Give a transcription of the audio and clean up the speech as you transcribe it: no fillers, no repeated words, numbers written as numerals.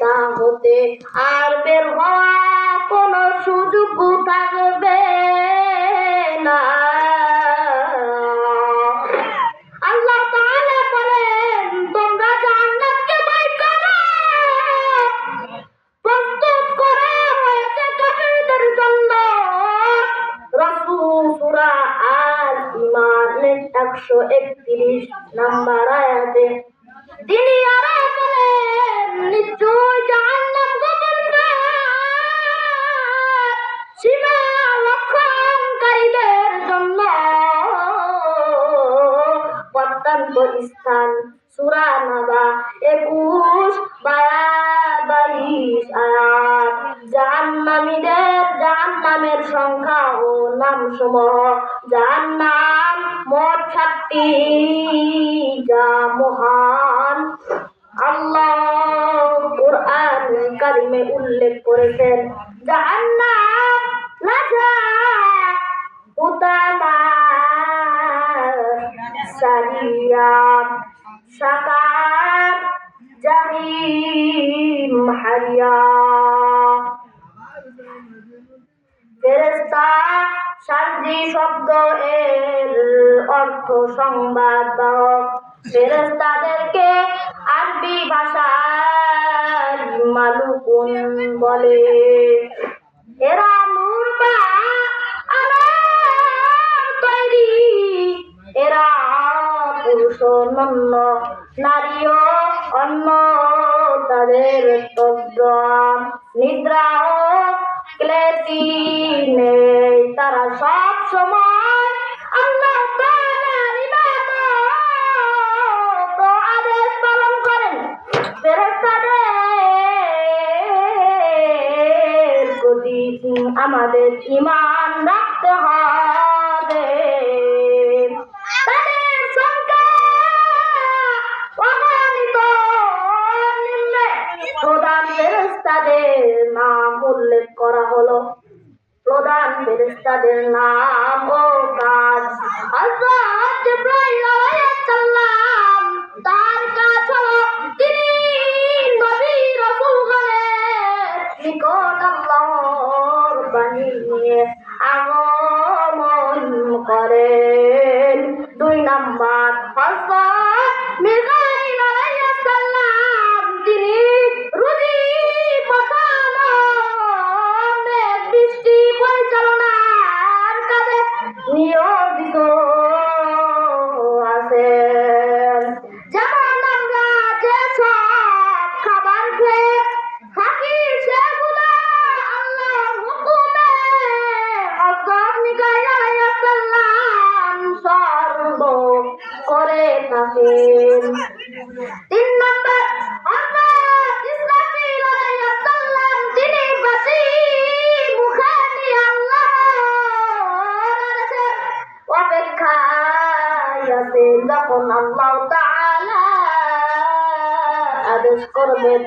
তা হতে আর বের হওয়া কোনো সুযোগ থাকবে না। আল্লাহ তাআলা বলেন, তোমরা জান্নাতকে ভয় করো, প্রস্তুত করা হয়েছে কাফিরদের জন্য। রাসূল সূরা আল ইমরানের 131 নম্বর আয়াতে তিনি আরো বলেন, নিশ্চয় জাহান্নাম গোপনকার সীমা লঙ্ঘনকারীদের জন্য অত্যন্ত স্থান। সূরা নাবা 21-22 আয়াত। জাহান্নামের সংখ্যা ও নাম সমূহ। জাহান্নাম মোট 7টি, যা মহান আল্লাহ কুরআন কারিমে উল্লেখ করেছেন। জাহান্নাম লাযা, উতামা, সারিয়া, সাকার, জাহিম, হারিয়া। ফেরেশতা শারজি শব্দ এর অর্থ সংবাদ দাও। ফেরেশতাদেরকে আরবি ভাষায় মালুকুন বলে। এরা নূর বা আলোর তৈরি। এরা পুরুষ নন্য, নারীও অন্য। তাদের তদ্রান নিদ্রা ও ক্লেশী নেই। তারা সব সময় আল্লাহ তাআলার ইবাদত ও আদেশ পালন করেন। ফেরেশতাদের প্রতি আমাদের ঈমান রাখতে হবে। তাদের সংখ্যা অগণিত। নিম্নে প্রধান ফেরেশতাদের নাম উল্লেখ করা হলো। প্রধান ফেরেশতাদের নাম ও কাজ। হযরত জিবরাইল আলাইহিস সালাম, তার কাজ হলো তিনি নবী রাসূলগণের নিকট আল্লাহর বাণী নিয়ে আগমন করেন। 2 নাম্বার হযরত মিকাঈল আলাইহিস সালাম, তিনি রুজি পাঠানো, মেঘ বৃষ্টি পরিচালনার কাজে নিয়োজিত আছেন। যেমন আমরা যেসব খাবার খেয়ে থাকি সেগুলো আল্লাহর হুকুমে হযরত মিকাঈল আলাইহিস সালাম সর্ব করে থাকেন। 3 নম্বর হযরত ইসরাফিল আলাইহিস সালাম, তিনি বাঁশি মুখে নিয়ে আল্লাহর আদেশের অপেক্ষায় আছেন। যখন আল্লাহ তাআলা আদেশ করবেন